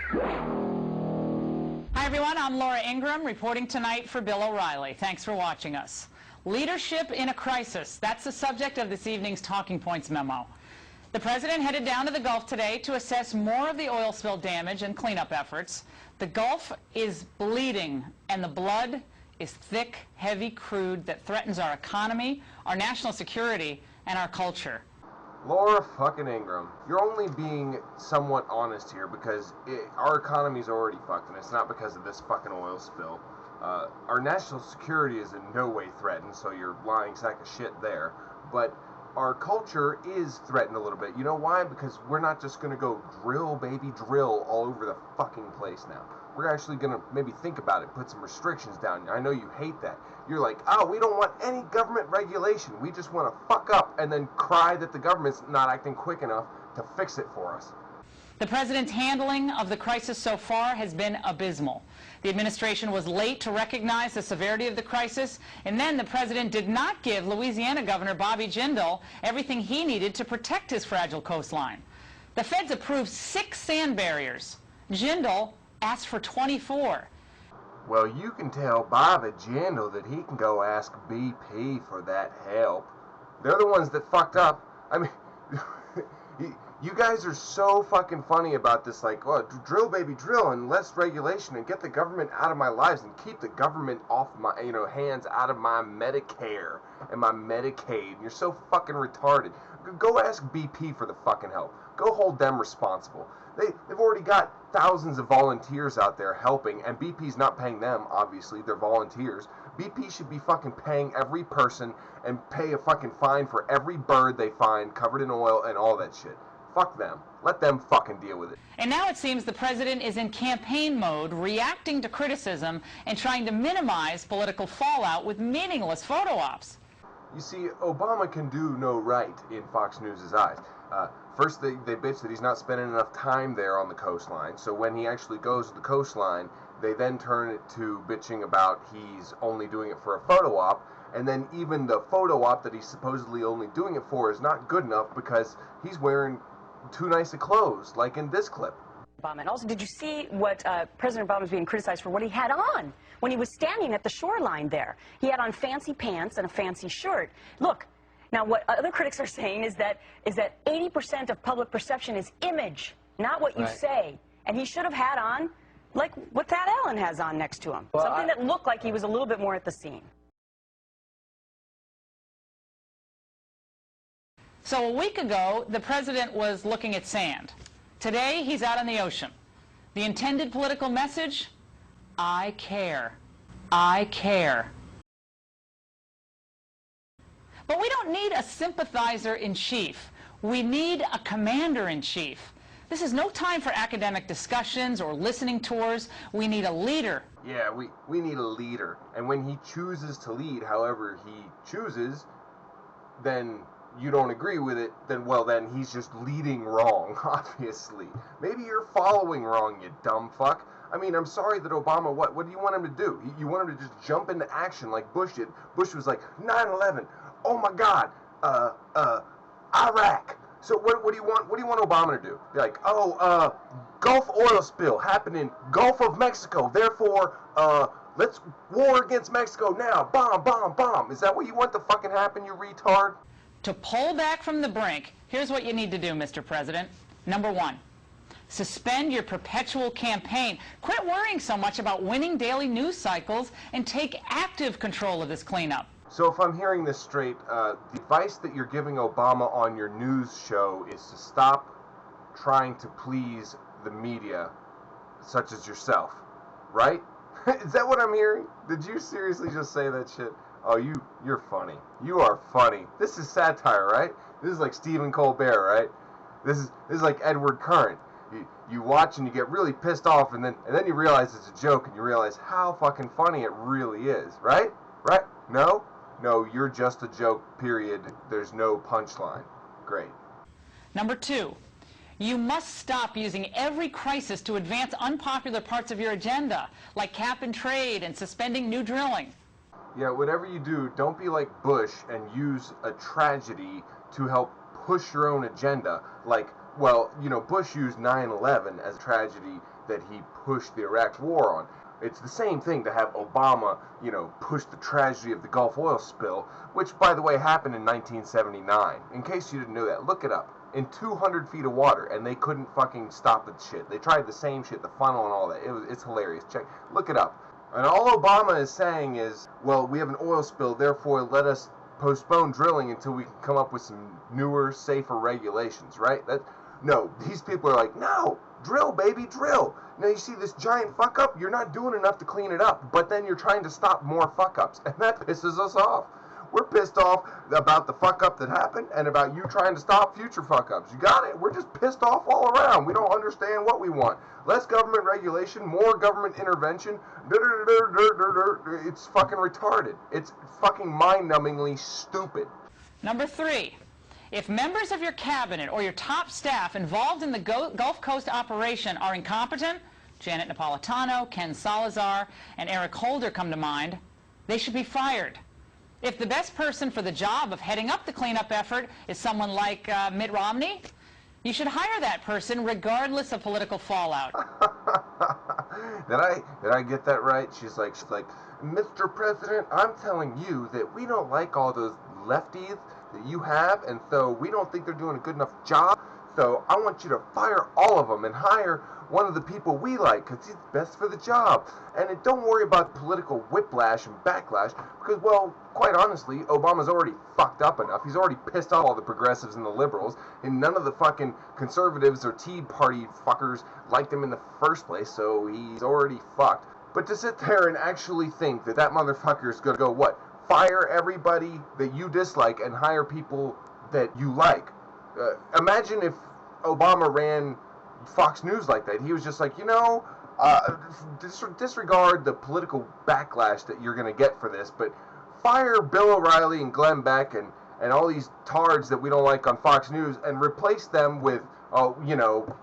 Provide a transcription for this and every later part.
Hi everyone, I'm Laura Ingraham reporting tonight for Bill O'Reilly. Thanks for watching us. Leadership in a crisis, that's the subject of this evening's Talking Points memo. The president headed down to the Gulf today to assess more of the oil spill damage and cleanup efforts. The Gulf is bleeding and the blood is thick, heavy crude that threatens our economy, our national security, and our culture. Laura fucking Ingraham, you're only being somewhat honest here because our economy's already fucked, and it's not because of this fucking oil spill. Our national security is in no way threatened, so you're lying sack of shit there. But our culture is threatened a little bit. You know why? Because we're not just going to go drill, baby, drill all over the fucking place now. We're actually going to maybe think about it, put some restrictions down. I know you hate that. You're like, oh, we don't want any government regulation. We just want to fuck up and then cry that the government's not acting quick enough to fix it for us. The president's handling of the crisis so far has been abysmal. The administration was late to recognize the severity of the crisis, and then the president did not give Louisiana Governor Bobby Jindal everything he needed to protect his fragile coastline. The feds approved 6 sand barriers. Jindal asked for 24. Well, you can tell Bobby Jindal that he can go ask BP for that help. They're the ones that fucked up. I mean, you guys are so fucking funny about this, like, well, drill, baby, drill, and less regulation, and get the government out of my lives, and keep the government off my, hands out of my Medicare and my Medicaid. You're so fucking retarded. Go ask BP for the fucking help. Go hold them responsible. They've already got thousands of volunteers out there helping, and BP's not paying them, obviously. They're volunteers. BP should be fucking paying every person and pay a fucking fine for every bird they find covered in oil and all that shit. Fuck them. Let them fucking deal with it. And now it seems the president is in campaign mode, reacting to criticism and trying to minimize political fallout with meaningless photo ops. You see, Obama can do no right in Fox News' eyes. First, they bitch that he's not spending enough time there on the coastline, so when he actually goes to the coastline, they then turn it to bitching about he's only doing it for a photo op, and then even the photo op that he's supposedly only doing it for is not good enough because he's wearing too nice of clothes, like in this clip. Obama. And also, did you see what President Obama was being criticized for, what he had on when he was standing at the shoreline there? He had on fancy pants and a fancy shirt. Look, now what other critics are saying is that 80% of public perception is image, not what you say. And he should have had on, like what Thad Allen has on next to him. Well, something that looked like he was a little bit more at the scene. So a week ago, the president was looking at sand. Today, he's out on the ocean. The intended political message? I care. I care. But we don't need a sympathizer-in-chief. We need a commander-in-chief. This is no time for academic discussions or listening tours. We need a leader. Yeah, we need a leader. And when he chooses to lead however he chooses, then you don't agree with it, then he's just leading wrong, obviously. Maybe you're following wrong, you dumb fuck. I mean, I'm sorry that Obama, what do you want him to do? You want him to just jump into action like Bush did. Bush was like, 9/11, oh my God, Iraq. So what do you want Obama to do? Be like, oh, Gulf oil spill happened in Gulf of Mexico, therefore, let's war against Mexico now, bomb, bomb, bomb. Is that what you want to fucking happen, you retard? To pull back from the brink, here's what you need to do, Mr. President. Number 1, suspend your perpetual campaign. Quit worrying so much about winning daily news cycles and take active control of this cleanup. So if I'm hearing this straight, the advice that you're giving Obama on your news show is to stop trying to please the media, such as yourself, right? Is that what I'm hearing? Did you seriously just say that shit? Oh, you're funny. You are funny. This is satire, right? This is like Stephen Colbert, right? This is like Edward Current. You watch and you get really pissed off, and then you realize it's a joke, and you realize how fucking funny it really is, right? Right? No, you're just a joke. Period. There's no punchline. Great. Number 2, you must stop using every crisis to advance unpopular parts of your agenda, like cap and trade and suspending new drilling. Yeah, whatever you do, don't be like Bush and use a tragedy to help push your own agenda, like well, you know, Bush used 9/11 as a tragedy that he pushed the Iraq War on. It's the same thing to have Obama, you know, push the tragedy of the Gulf oil spill, which, by the way, happened in 1979. In case you didn't know that, look it up. In 200 feet of water, and they couldn't fucking stop the shit. They tried the same shit, the funnel and all that. It's hilarious. Look it up. And all Obama is saying is, well, we have an oil spill, therefore let us postpone drilling until we can come up with some newer, safer regulations, right? No, these people are like, no, drill, baby, drill. Now you see this giant fuck up, you're not doing enough to clean it up, but then you're trying to stop more fuck ups, and that pisses us off. We're pissed off about the fuck up that happened and about you trying to stop future fuck ups. You got it? We're just pissed off all around. We don't understand what we want. Less government regulation, more government intervention. It's fucking retarded. It's fucking mind-numbingly stupid. Number 3. If members of your cabinet or your top staff involved in the Gulf Coast operation are incompetent, Janet Napolitano, Ken Salazar, and Eric Holder come to mind, they should be fired. If the best person for the job of heading up the cleanup effort is someone like Mitt Romney, you should hire that person regardless of political fallout. Did I get that right? She's like, Mr. President, I'm telling you that we don't like all those lefties that you have, and so we don't think they're doing a good enough job. So I want you to fire all of them and hire one of the people we like, because he's best for the job. And don't worry about political whiplash and backlash, because, well, quite honestly, Obama's already fucked up enough. He's already pissed off all the progressives and the liberals, and none of the fucking conservatives or Tea Party fuckers liked him in the first place, so he's already fucked. But to sit there and actually think that that motherfucker is going to go, what, fire everybody that you dislike and hire people that you like? Imagine if Obama ran Fox News like that. He was just like, you know, disregard the political backlash that you're going to get for this, but fire Bill O'Reilly and Glenn Beck and all these tards that we don't like on Fox News and replace them with, you know,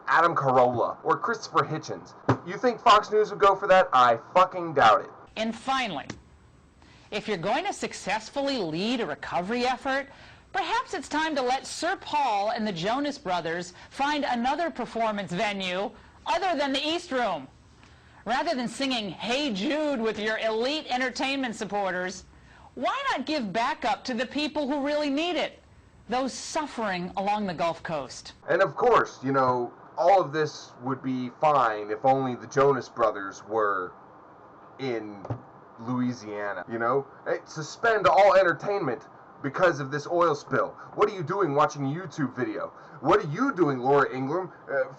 Adam Carolla or Christopher Hitchens. You think Fox News would go for that? I fucking doubt it. And finally, if you're going to successfully lead a recovery effort, perhaps it's time to let Sir Paul and the Jonas Brothers find another performance venue other than the East Room. Rather than singing Hey Jude with your elite entertainment supporters, why not give backup to the people who really need it, those suffering along the Gulf Coast? And of course, you know, all of this would be fine if only the Jonas Brothers were in Louisiana, you know? Suspend all entertainment because of this oil spill. What are you doing watching a YouTube video? What are you doing, Laura Ingraham,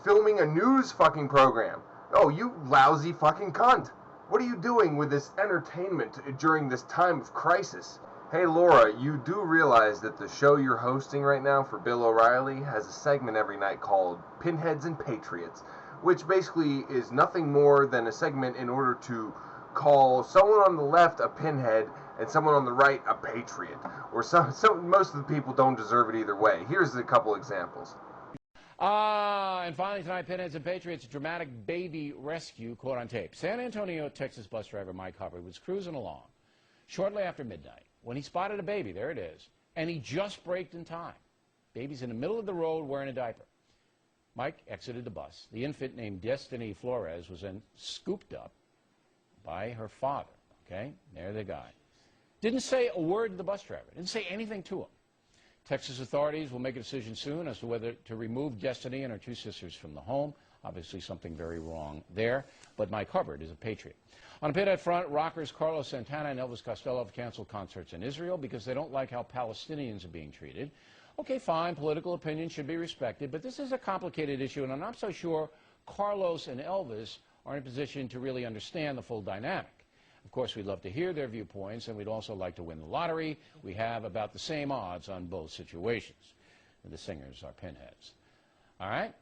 filming a news fucking program? Oh, you lousy fucking cunt. What are you doing with this entertainment during this time of crisis? Hey, Laura, you do realize that the show you're hosting right now for Bill O'Reilly has a segment every night called Pinheads and Patriots, which basically is nothing more than a segment in order to call someone on the left a pinhead and someone on the right a patriot. Or most of the people don't deserve it either way. Here's a couple examples. And finally tonight, Pinheads and Patriots, a dramatic baby rescue caught on tape. San Antonio, Texas bus driver Mike Hubbard was cruising along shortly after midnight when he spotted a baby. There it is. And he just braked in time. Baby's in the middle of the road wearing a diaper. Mike exited the bus. The infant, named Destiny Flores, was then scooped up by her father. Okay? There's the guy. Didn't say a word to the bus driver. Didn't say anything to him. Texas authorities will make a decision soon as to whether to remove Destiny and her two sisters from the home. Obviously something very wrong there. But Mike Hubbard is a patriot. On a Pinhead front, rockers Carlos Santana and Elvis Costello have canceled concerts in Israel because they don't like how Palestinians are being treated. Okay, fine, political opinion should be respected, but this is a complicated issue, and I'm not so sure Carlos and Elvis are in a position to really understand the full dynamic. Of course, we'd love to hear their viewpoints, and we'd also like to win the lottery. We have about the same odds on both situations. The singers are pinheads. All right?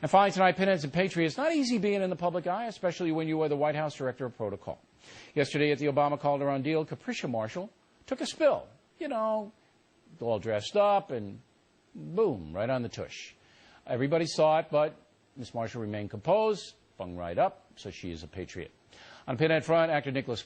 And finally tonight, Pinheads and Patriots. Not easy being in the public eye, especially when you are the White House Director of Protocol. Yesterday at the Obama-Calderon deal, Capricia Marshall took a spill. You know, all dressed up, and boom, right on the tush. Everybody saw it, but Miss Marshall remained composed, bung right up, so she is a patriot. On Pinhead front, actor Nicolas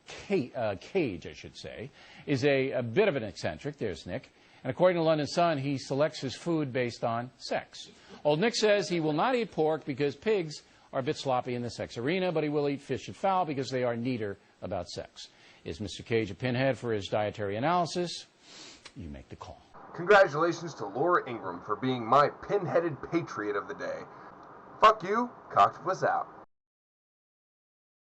Cage, I should say, is a bit of an eccentric. There's Nick. And according to London Sun, he selects his food based on sex. Old Nick says he will not eat pork because pigs are a bit sloppy in the sex arena, but he will eat fish and fowl because they are neater about sex. Is Mr. Cage a pinhead for his dietary analysis? You make the call. Congratulations to Laura Ingraham for being my pinheaded patriot of the day. Fuck you, Cocked was out.